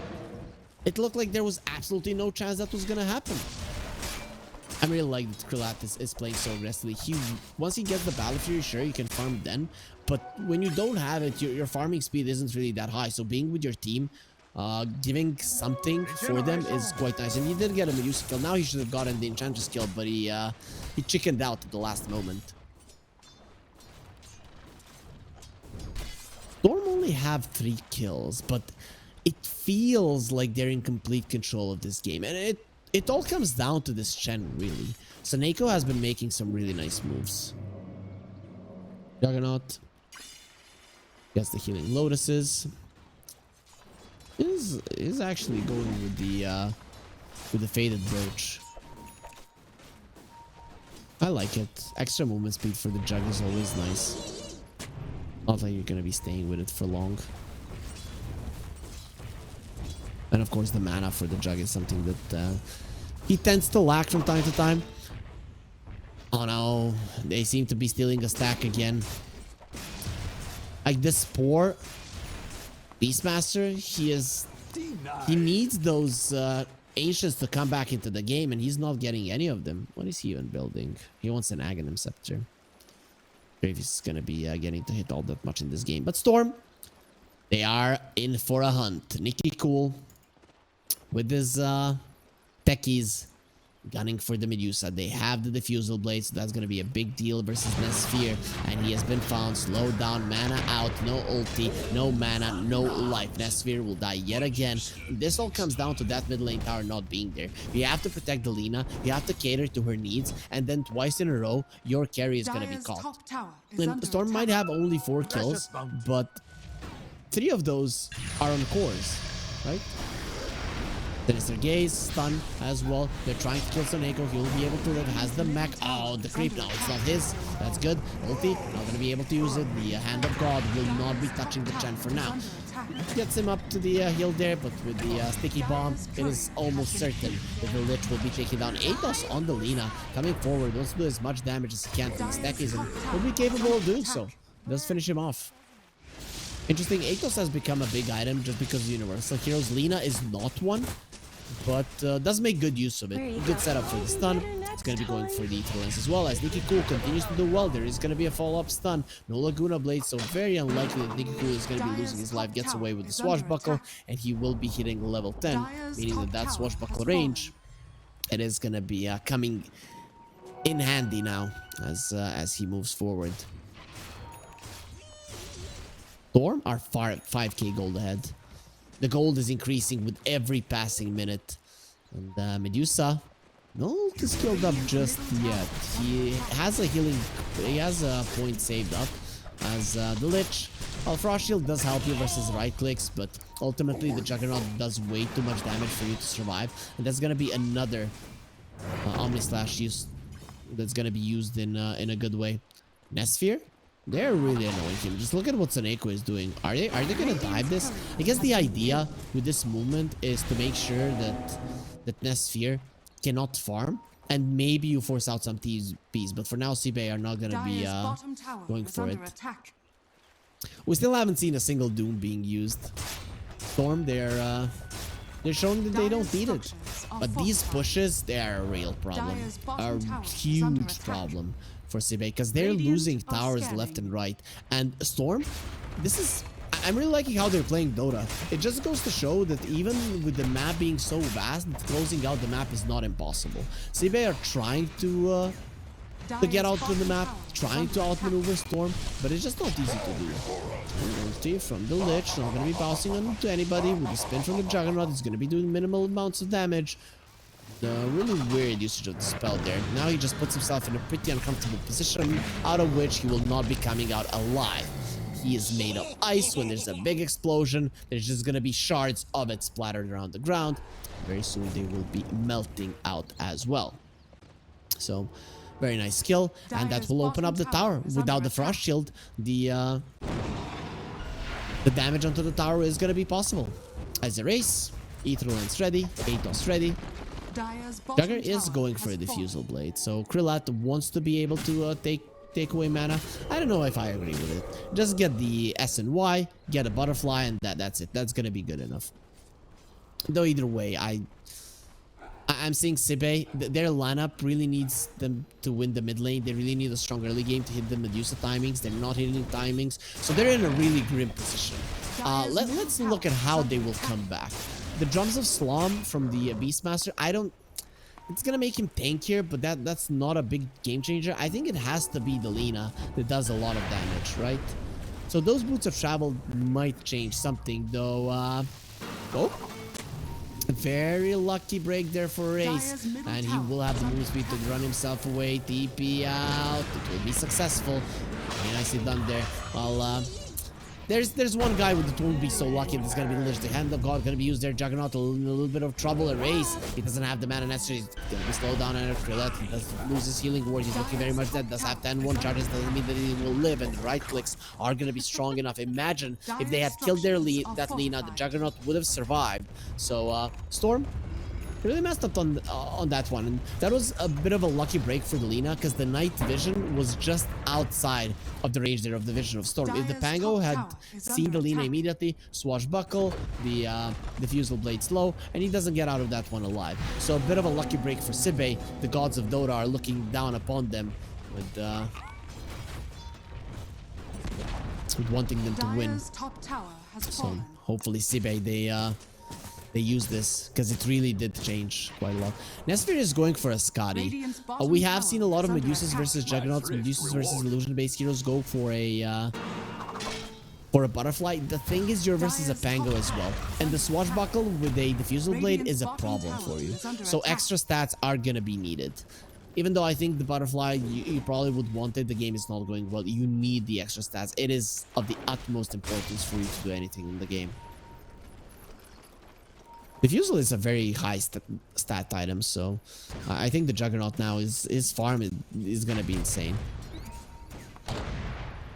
it looked like there was absolutely no chance that was going to happen. I really like that Krillat is playing so aggressively. Once he gets the Battle Fury, sure, you can farm then. But when you don't have it, your farming speed isn't really that high. So being with your team, giving something for them is quite nice. And he did get a Medusa kill. Now he should have gotten the Enchantress kill, but he chickened out at the last moment. StoRm only have 3 kills, but it feels like they're in complete control of this game. And it all comes down to this Chen, really. Soneko has been making some really nice moves. Juggernaut gets the healing lotuses. Is actually going with the faded brooch. I like it. Extra movement speed for the jug is always nice. Not like you're gonna be staying with it for long. And of course the mana for the jug is something that he tends to lack from time to time. Oh no, they seem to be stealing a stack again. Like this poor Beastmaster, he needs those ancients to come back into the game, and he's not getting any of them. What is he even building? He wants an Aghanim Scepter. If he's gonna be getting to hit all that much in this game. But StoRm, they are in for a hunt. Nikki Cool with his techies gunning for the Medusa. They have the Diffusal Blade, so that's going to be a big deal versus Nesphere. And he has been found. Slowed down, mana out, no ulti, no mana, no life. Nesphere will die yet again. This all comes down to that mid lane tower not being there. You have to protect the Lina, you have to cater to her needs, and then twice in a row, your carry is going to be caught. And StoRm might have only 4 kills, but 3 of those are on cores, right? Sinister Gaze, stun as well. They're trying to kill Soneko. He will be able to live. Has the mech. Oh, the creep. No, it's not his. That's good. Ulti, not going to be able to use it. The Hand of God will not be touching the Chen for now. Gets him up to the heal there, but with the sticky bomb, it is almost certain that the Lich will be taken down. Athos on the Lina, coming forward. Wants to do as much damage as he can to the stackies, and will be capable of doing so. Does finish him off. Interesting, Athos has become a big item just because of Universal Heroes. Lina is not one, but does make good use of it. Good setup for the stun. It's going to be going for the Eternal Lens as well, as Nikki Cool continues to do well. There is going to be a follow-up stun. No Laguna Blade, so very unlikely that Nikki Cool is going to be losing his life. Gets away with the Swashbuckle, and he will be hitting level 10, meaning that Swashbuckle range, it is going to be coming in handy now as he moves forward. StoRm are 5k gold ahead. The gold is increasing with every passing minute. And Medusa, no ult is skilled up just yet. He has a healing, he has a point saved up as the Lich. Well, Frost Shield does help you versus right clicks, but ultimately the Juggernaut does way too much damage for you to survive. And that's going to be another Omni Slash use that's going to be used in a good way. Nesphere? They're really annoying him. Just look at what Soneko is doing. Are they gonna dive this? I guess the idea with this movement is to make sure that Nesphere cannot farm, and maybe you force out some TPs. But for now, Sibe are not gonna be going for it. We still haven't seen a single Doom being used. StoRm, they're showing that they don't need it. But these pushes, they are a real problem. A huge problem for Sibe, because they're losing towers left and right. And StoRm, I'm really liking how they're playing Dota. It just goes to show that even with the map being so vast, closing out the map is not impossible. Sibe are trying to get out to the map, trying to outmaneuver StoRm, but it's just not easy to do. Ulti from the Lich, not going to be bouncing onto anybody. With the spin from the Juggernaut, it's going to be doing minimal amounts of damage. The really weird usage of the spell there. Now he just puts himself in a pretty uncomfortable position, out of which he will not be coming out alive. He is made of ice. When there's a big explosion, there's just gonna be shards of it splattered around the ground. Very soon they will be melting out as well. So, very nice skill, and that will open up the tower. Without the Frost Shield, the damage onto the tower is gonna be possible. As a race, Eternal Lens ready, Athos ready. Jugger is going for a Diffusal Blade, so Krillat wants to be able to take away mana. I don't know if I agree with it. Just get the S and Y, get a butterfly, and that's it. That's gonna be good enough. Though either way, I'm seeing Sibe, their lineup really needs them to win the mid lane. They really need a strong early game to hit the Medusa timings. They're not hitting timings, so they're in a really grim position. Let's look at how they will come back. The Drums of Slom from the Beastmaster, it's gonna make him tankier, but that's not a big game changer. I think it has to be the Lina that does a lot of damage, right? So those Boots of Travel might change something, though. Oh, very lucky break there for Race, and he will have the move speed to run himself away. TP out, it will be successful. Very nicely done there. Well, There's one guy with the won't be so lucky. There's gonna be literally Hand of God, gonna be used there. Juggernaut a little bit of trouble. Erase. He doesn't have the mana necessary. He's gonna be slowed down. And Krillette, he does lose his healing ward. He's looking very much dead. Does have 10-1 charges. Doesn't mean that he will live. And the right clicks are gonna be strong enough. Imagine if they had killed their that Lina, the Juggernaut would have survived. So StoRm really messed up on that one, and that was a bit of a lucky break for the Lina because the night vision was just outside of the range there of the vision of StoRm. If the Pango had seen the Lina immediately, swashbuckle, the Diffusal Blade slow, and he doesn't get out of that one alive. So a bit of a lucky break for Sibey. The gods of Dota are looking down upon them with wanting them to win. So hopefully Sibey they use this because it really did change quite a lot. Nesphir is going for a Scotty. We have seen a lot of Medusas versus Juggernauts, Medusas versus illusion-based heroes go for a butterfly. The thing is, you're versus a Pango as well, and the swashbuckle with a Diffusal Blade is a problem for you. So extra stats are gonna be needed. Even though I think the butterfly, you probably would want it, the game is not going well. You need the extra stats. It is of the utmost importance for you to do anything in the game. Diffusal is a very high stat item, so I think the Juggernaut now his farm is gonna be insane.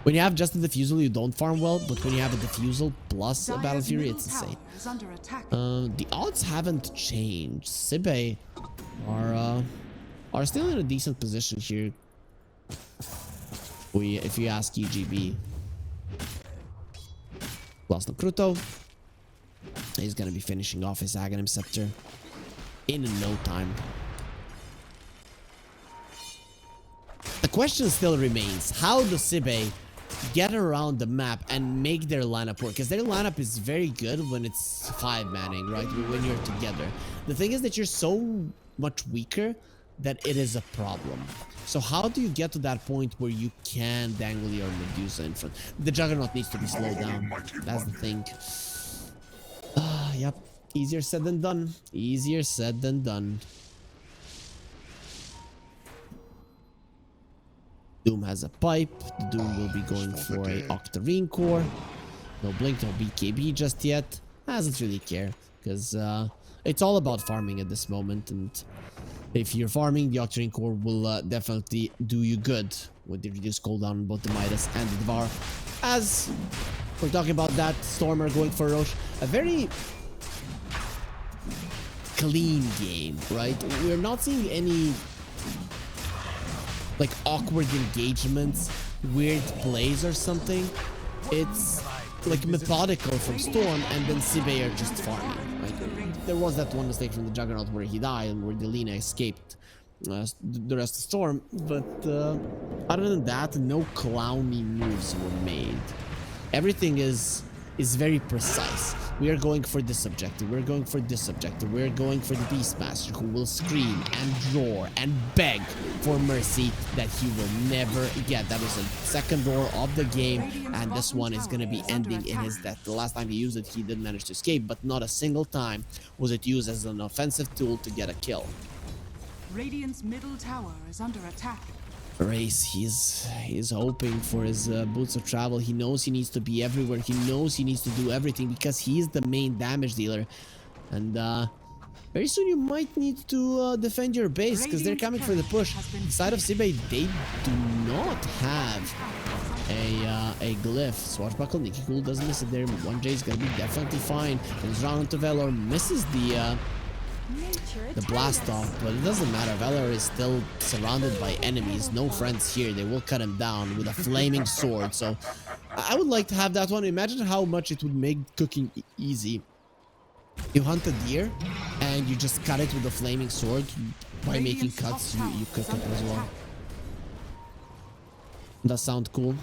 When you have just a Diffusal, you don't farm well, but when you have a Diffusal plus a Battle Fury, it's insane. The odds haven't changed. Sibey are still in a decent position here. If you ask EGB. Lost no Kruto. He's gonna be finishing off his Aghanim Scepter in no time. The question still remains, how does Sibey get around the map and make their lineup work? Because their lineup is very good when it's 5-manning, right? When you're together. The thing is that you're so much weaker that it is a problem. So how do you get to that point where you can dangle your Medusa in front? The Juggernaut needs to be slowed down. That's the thing. Yep. Easier said than done. Easier said than done. Doom has a pipe. The Doom will be going for a Octarine core. No Blink, no BKB just yet. Doesn't really care because it's all about farming at this moment, and if you're farming, the Octarine core will definitely do you good with the reduced cooldown on both the Midas and the Devour. As we're talking about that, StoRm are going for Roche. A very clean game, right? We're not seeing any like awkward engagements, weird plays or something. It's like methodical from StoRm, and then Sibey are just farming, right? There was that one mistake from the Juggernaut where he died and where the Lina escaped the rest of StoRm, but other than that, no clowny moves were made. Everything is very precise. We are going for this objective. We're going for this objective. We're going for the Beastmaster, who will scream and roar and beg for mercy that he will never get. That was the second roar of the game, and this one is going to be ending in his death. The last time he used it, he did manage to escape, but not a single time was it used as an offensive tool to get a kill. Radiant's middle tower is under attack. Race, he's hoping for his boots of travel. He knows he needs to be everywhere. He knows he needs to do everything because he's the main damage dealer. And very soon you might need to defend your base because they're coming for the push. The side of Sibey, they do not have a glyph. Swashbuckle, Nikki Cool doesn't miss it there. 1J is gonna be definitely fine. Comes round to Velor, misses the blast off, but it doesn't matter. Velor is still surrounded by enemies, no friends here. They will cut him down with a flaming sword. So I would like to have that one. Imagine how much it would make cooking easy. You hunt a deer and you just cut it with a flaming sword. By making cuts, you cook it as well. Does sound cool.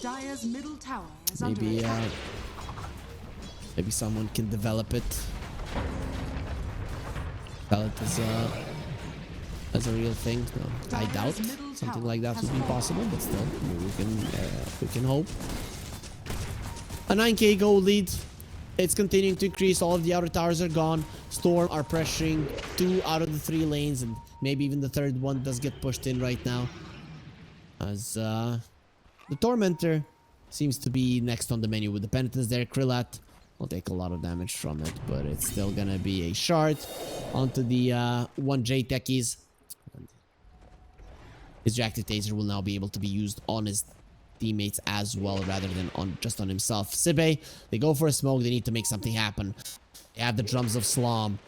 Dire's middle tower is Maybe maybe someone can develop it. It as a real thing. No, I doubt something like that would be possible, but still, we can hope. A 9k gold lead. It's continuing to increase. All of the outer towers are gone. StoRm are pressuring 2 out of the 3 lanes, and maybe even the third one does get pushed in right now. As the Tormentor seems to be next on the menu with the penitence there. Krillat will take a lot of damage from it, but it's still gonna be a shard onto the 1J techies. His reactive taser will now be able to be used on his teammates as well, rather than on just on himself. Sibe, they go for a smoke. They need to make something happen. They have the drums of StoRm.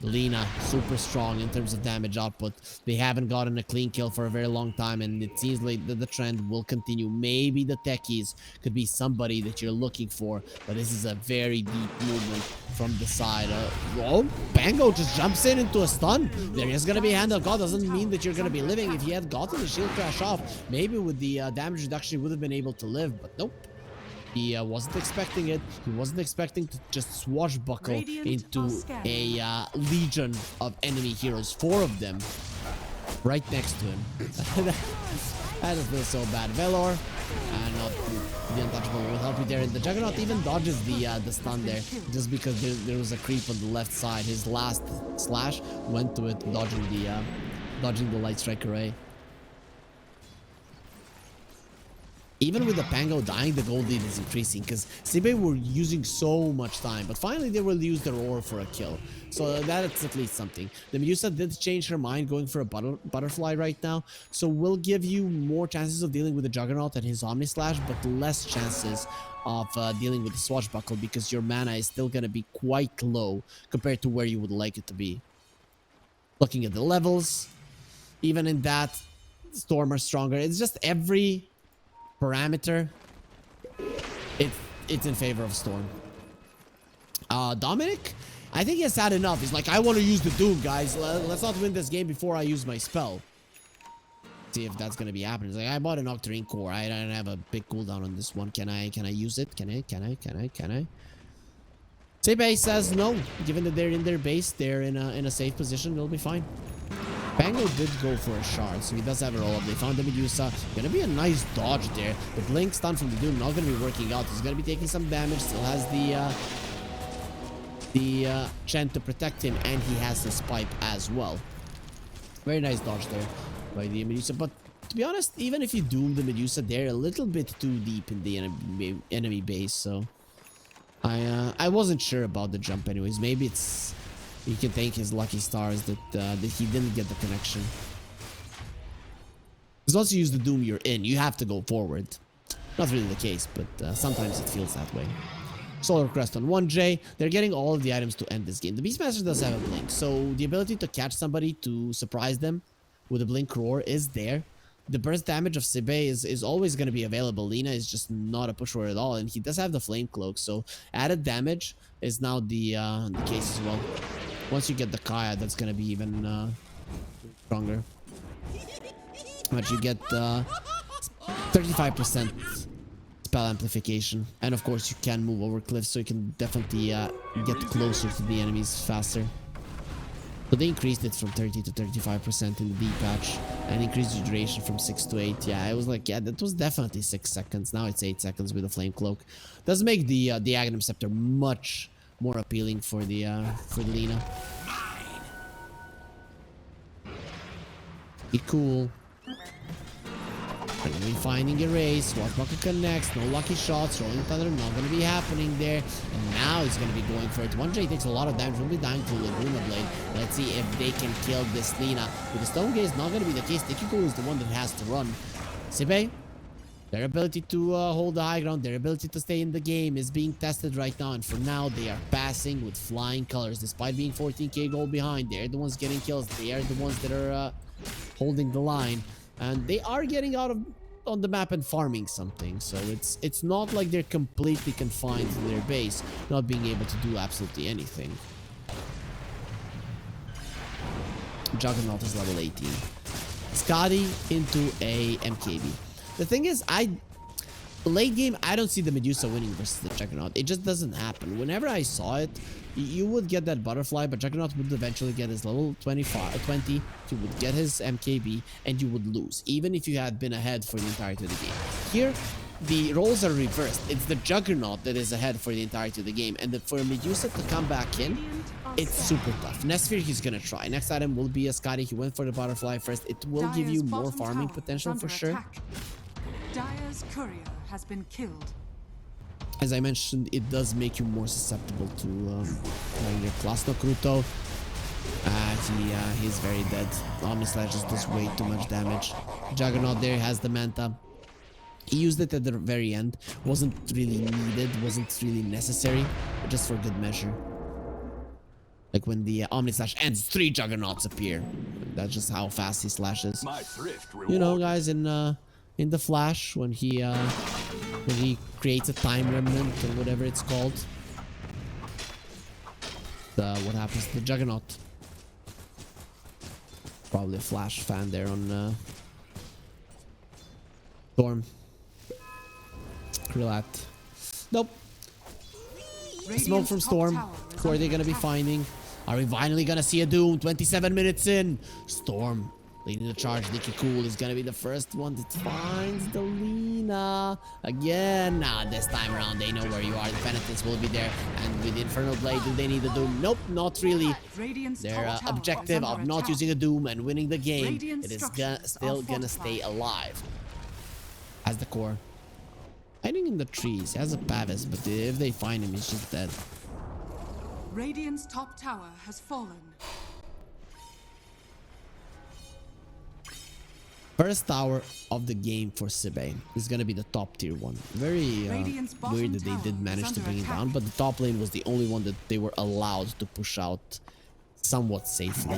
Lina, super strong in terms of damage output. They haven't gotten a clean kill for a very long time, and it seems like the trend will continue. Maybe the techies could be somebody that you're looking for, but this is a very deep movement from the side. Oh, Bango just jumps into a stun. There is going to be Hand of God. Doesn't mean that you're going to be living. If he had gotten the shield crash off, maybe with the damage reduction, he would have been able to live, but nope. He wasn't expecting it. He wasn't expecting to just swashbuckle into a legion of enemy heroes. 4 of them right next to him. That just feels so bad. Velor, not the untouchable will help you there. The Juggernaut even dodges the stun there, just because there was a creep on the left side. His last slash went to it, dodging the light strike array. Even with the Pango dying, the gold lead is increasing because Sibe were using so much time, but finally they will use their ore for a kill. So that's at least something. The Medusa did change her mind, going for a butterfly right now, so will give you more chances of dealing with the Juggernaut and his Omni Slash, but less chances of dealing with the Swashbuckle, because your mana is still going to be quite low compared to where you would like it to be. Looking at the levels, even in that, StoRm are stronger. It's just every parameter, it's in favor of StoRm. Dominic, I think he has had enough. He's like, I want to use the Doom, guys. Let's not win this game before I use my spell. See if that's gonna be happening. He's like, I bought an Octarine Core. I don't have a big cooldown on this one. Can I use it? Can I? Sebe says no. Given that they're in their base, they're in a safe position. They'll be fine. Bango did go for a shard, so he does have a roll up. They found the Medusa. Gonna be a nice dodge there. The blink stun from the Doom not gonna be working out. He's gonna be taking some damage. Still has the Chen to protect him, and he has his pipe as well. Very nice dodge there by the Medusa. But to be honest, even if you doom the Medusa, they're a little bit too deep in the enemy base. So I wasn't sure about the jump anyways. Maybe it's, he can thank his lucky stars that he didn't get the connection. Because once you use the Doom, you're in. You have to go forward. Not really the case, but sometimes it feels that way. Solar Crest on 1J. They're getting all of the items to end this game. The Beastmaster does have a blink, so the ability to catch somebody to surprise them with a blink roar is there. The burst damage of Sibe is always going to be available. Lina is just not a pusher at all, and he does have the flame cloak, so added damage is now the case as well. Once you get the Kaya, that's going to be even stronger. But you get 35% spell amplification, and of course you can move over cliffs, so you can definitely get closer to the enemies faster. So they increased it from 30 to 35% in the D patch, and increased the duration from 6 to 8. Yeah, I was like, yeah, that was definitely 6 seconds. Now it's 8 seconds with the flame cloak. Does make the Aghanim Scepter much more appealing for the Lina. Be cool. We're finding a race. Swashbuckle connects. No lucky shots. Rolling Thunder not going to be happening there. And now he's going to be going for it. 1J takes a lot of damage. Will be dying to Laguna Blade. Let's see if they can kill this Lina. With the Stone Gaze, not going to be the case. Tikiko is the one that has to run. Sibe, their ability to hold the high ground, their ability to stay in the game is being tested right now. And for now, they are passing with flying colors. Despite being 14k gold behind, they're the ones getting kills. They are the ones that are holding the line. And they are getting out on the map and farming something, so it's not like they're completely confined to their base, not being able to do absolutely anything. Juggernaut is level 18. Scotty into a MKB. The thing is, late game, I don't see the Medusa winning versus the Juggernaut. It just doesn't happen. Whenever I saw it, you would get that butterfly, but Juggernaut would eventually get his level 20, you would get his MKB, and you would lose, even if you had been ahead for the entirety of the game. Here, the roles are reversed. It's the Juggernaut that is ahead for the entirety of the game, and for Medusa to come back in, it's super tough. Nesphere, he's gonna try. Next item will be a Scotty. He went for the butterfly first. It will give you more farming potential for sure. Dire's courier has been killed. As I mentioned, it does make you more susceptible to your Klasno Kruto. He's very dead. Omni Slash just does way too much damage. Juggernaut there has the Manta. He used it at the very end. Wasn't really needed, wasn't really necessary, but just for good measure. Like when the Omni Slash ends, 3 Juggernauts appear. That's just how fast he slashes. You know, guys, in the Flash, when he creates a time remnant or whatever it's called. What happens to the Juggernaut? Probably a Flash fan there on StoRm. Krillat. Nope. Smoke from StoRm. Who are they gonna be finding? Are we finally gonna see a Doom? 27 minutes in. StoRm leading the charge. Nikki Cool is gonna be the first one that finds the Lina. Again, this time around they know where you are. The Penitents will be there. And with the Infernal Blade, do they need a Doom? Nope, not really. Their objective of not using a Doom and winning the game, it is still gonna stay alive. As the core. Hiding in the trees. He has a Pavis, but if they find him, he's just dead. Radiant's top tower has fallen. First tower of the game for Sibey is gonna be the top tier one. Very weird that they did manage to bring it down, but the top lane was the only one that they were allowed to push out somewhat safely.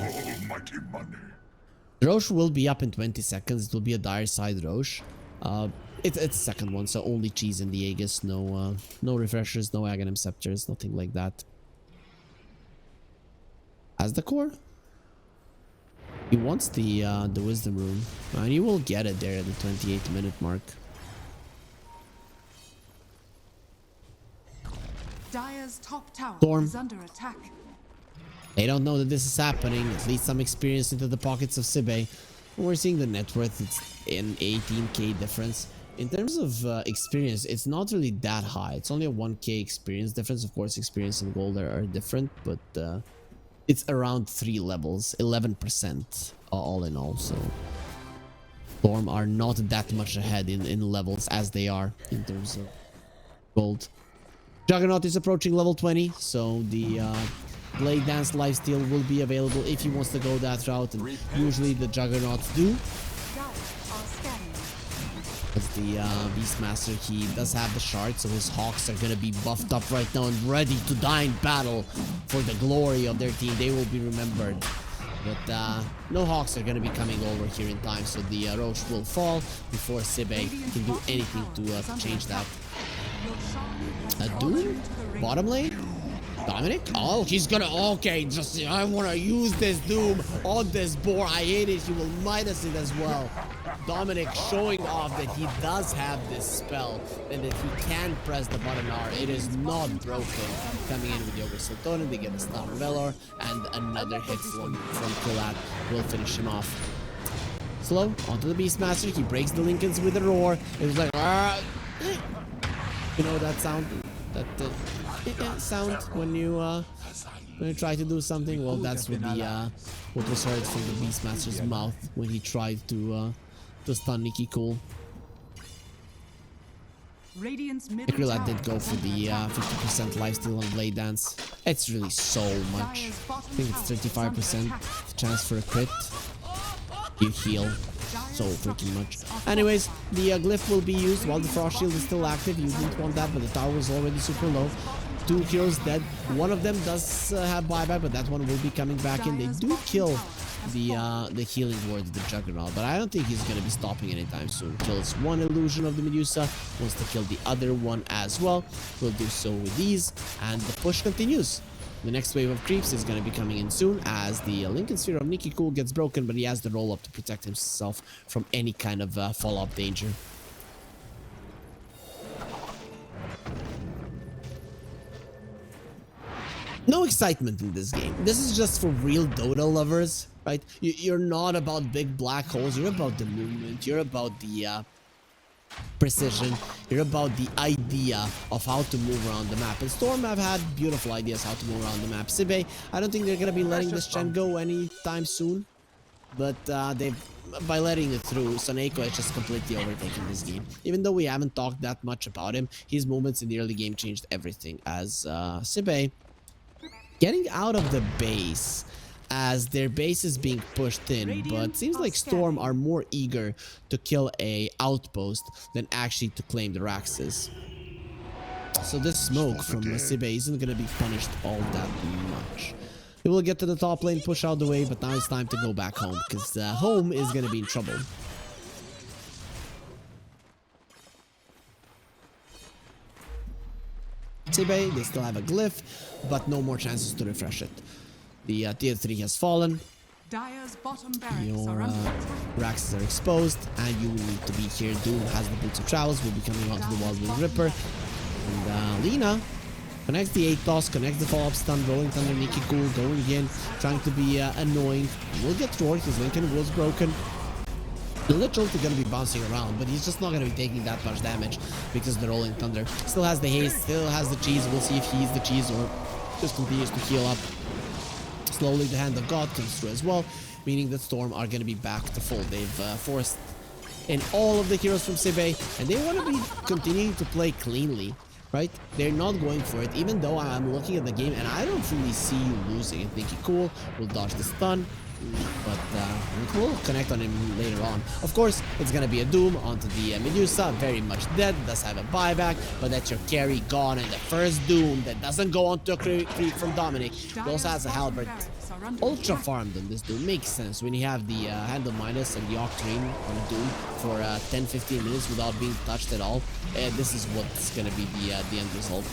Roche will be up in 20 seconds. It will be a dire side Roche. It's second one, so only cheese in the Aegis. No refreshers, no Aghanim Scepters, nothing like that. As the core, he wants the Wisdom Rune, and he will get it there at the 28-minute mark. Dire's top tower is under attack. They don't know that this is happening. At least some experience into the pockets of Sibey. We're seeing the net worth. It's an 18k difference. In terms of experience, it's not really that high. It's only a 1k experience difference. Of course, experience and gold are different, but it's around 3 levels, 11% all in all. So StoRm are not that much ahead in levels as they are in terms of gold. Juggernaut is approaching level 20, so the Blade Dance lifesteal will be available if he wants to go that route, and usually the Juggernauts do. As the Beastmaster, he does have the shard, so his Hawks are gonna be buffed up right now and ready to die in battle for the glory of their team. They will be remembered. But no Hawks are gonna be coming over here in time, so the Roche will fall before Sibey can do anything to change that. Doom? Bottom lane? Dominic? Oh, he's gonna... Okay, just... I wanna use this Doom on this boar. I hate it. He will minus it as well. Dominic showing off that he does have this spell and that he can press the button R. It is not broken. Coming in with Yoga Sultan, they get a stun Velor, and another hit from Krillat will finish him off. Slow onto the Beastmaster. He breaks the Lincolns with a roar. It was like... You know that sound? That sound when you try to do something? Well, that's what what was heard from the Beastmaster's mouth when he tried to stun Nikki Cool. Krillat did go for the 50% lifesteal on Blade Dance. It's really so much. I think it's 35% chance for a crit. You heal so freaking much. Anyways, the glyph will be used while the Frost Shield is still active. You didn't want that, but the tower is already super low. 2 heroes dead. One of them does have buyback, but that one will be coming back in. They do kill the healing ward, the Juggernaut, but I don't think he's gonna be stopping anytime soon. Kills one illusion of the Medusa, wants to kill the other one as well. We'll do so with these, and the push continues. The next wave of creeps is going to be coming in soon as the Lincoln Sphere of Nikki Cool gets broken, but he has the roll up to protect himself from any kind of follow-up danger. No excitement in this game. This is just for real Dota lovers, right? You're not about big black holes. You're about the movement. You're about the precision. You're about the idea of how to move around the map. And StoRm have had beautiful ideas how to move around the map. Sibey, I don't think they're gonna be letting this Chen go anytime soon. but by letting it through, Soneko is just completely overtaking this game. Even though we haven't talked that much about him, his movements in the early game changed everything, as Sibe getting out of the base, as their base is being pushed in, but seems like StoRm are more eager to kill a outpost than actually to claim the Raxes. So this smoke from Sibe isn't going to be punished all that much. He will get to the top lane, push out the way, but now it's time to go back home, because home is going to be in trouble. Sibe, they still have a glyph, but no more chances to refresh it. The tier 3 has fallen. Dire's bottom barracks Your are under Raxes are exposed, and you will need to be here. Doom has the Boots of Travels, will be coming onto the Wild Wing Ripper. And Lina connects the 8 toss, connects the follow-up stun, rolling thunder, Nikki Cool, going in, trying to be annoying. Will get through, his Lincoln was broken. The Lich ult is going to be bouncing around, but he's just not going to be taking that much damage because of the rolling thunder. Still has the haste, still has the cheese. We'll see if he's the cheese or just continues to heal up. Slowly the Hand of God comes through as well, meaning that StoRm are going to be back to full. They've forced in all of the heroes from Sibe, and they want to be continuing to play cleanly. Right? They're not going for it, even though I'm looking at the game and I don't really see you losing. I think you're cool. We'll dodge the stun, but we'll connect on him later on. Of course, it's gonna be a Doom onto the Medusa, very much dead, does have a buyback, but that's your carry gone, and the first Doom that doesn't go onto a creep from Dominic. He also has a Halberd. Ultra farmed on this Doom, makes sense when you have the Handle Minus and the Octarine on a Doom for 10-15 minutes without being touched at all. This is what's gonna be the end result.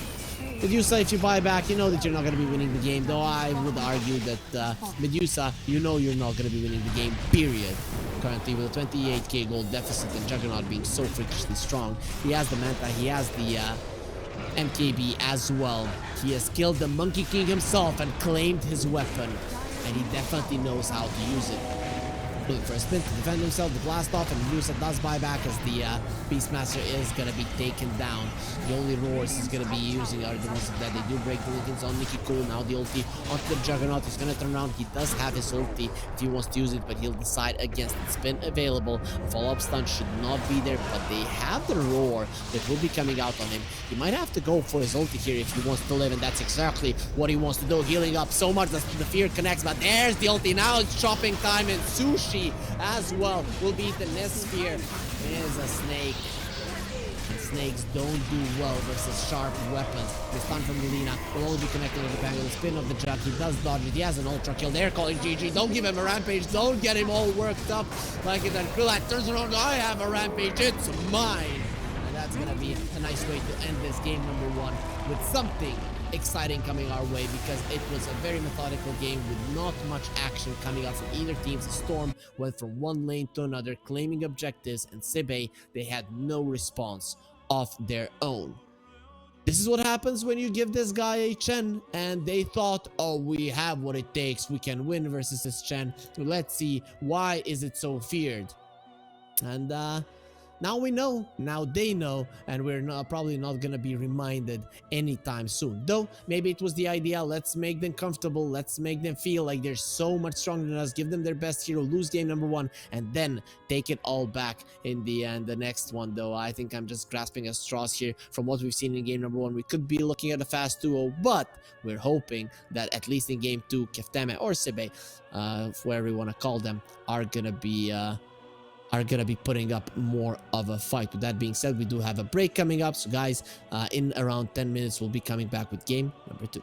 Medusa, if you buy back, you know that you're not gonna be winning the game, though I would argue that Medusa, you know you're not gonna be winning the game, period. Currently with a 28k gold deficit and Juggernaut being so freakishly strong. He has the Manta, he has the MKB as well. He has killed the Monkey King himself and claimed his weapon, and he definitely knows how to use it. Looking for a spin to defend himself, the blast off, and Medusa does buy back as the Beastmaster is gonna be taken down. The only roars he's gonna be using are the ones that they do break the Lincolns on Nikki Cool. Now the ulti onto the Juggernaut. He's gonna turn around. He does have his ulti if he wants to use it, but he'll decide against it. Spin available. Follow-up stun should not be there, but they have the roar that will be coming out on him. He might have to go for his ulti here if he wants to live, and that's exactly what he wants to do. Healing up so much that the fear connects, but there's the ulti. Now it's shopping time, and Sushi as well will be the Nest Sphere. There's a snake. And snakes don't do well versus sharp weapons. The stun from Lina will only be connected with the bang of the spin of the Jug. He does dodge it. He has an ultra kill. They're calling GG. Don't give him a rampage. Don't get him all worked up like it. And Krillat turns around. I have a rampage. It's mine. And that's going to be a nice way to end this game number 1 with something exciting coming our way, because it was a very methodical game with not much action coming out from either team. StoRm went from one lane to another claiming objectives, and Sibe, they had no response of their own. This is what happens when you give this guy a Chen, and they thought, oh, we have what it takes, we can win versus this Chen. Let's see, why is it so feared? And now we know, now they know, and we're probably not gonna be reminded anytime soon. Though, maybe it was the idea, let's make them comfortable, let's make them feel like they're so much stronger than us, give them their best hero, lose game number 1, and then take it all back in the end. The next one, though, I think I'm just grasping at straws here. From what we've seen in game number 1, we could be looking at a fast 2-0, but we're hoping that at least in game 2, Kefteme or Sibe, whoever you want to call them, are gonna be putting up more of a fight. With that being said, we do have a break coming up, so guys, in around 10 minutes we'll be coming back with game number 2.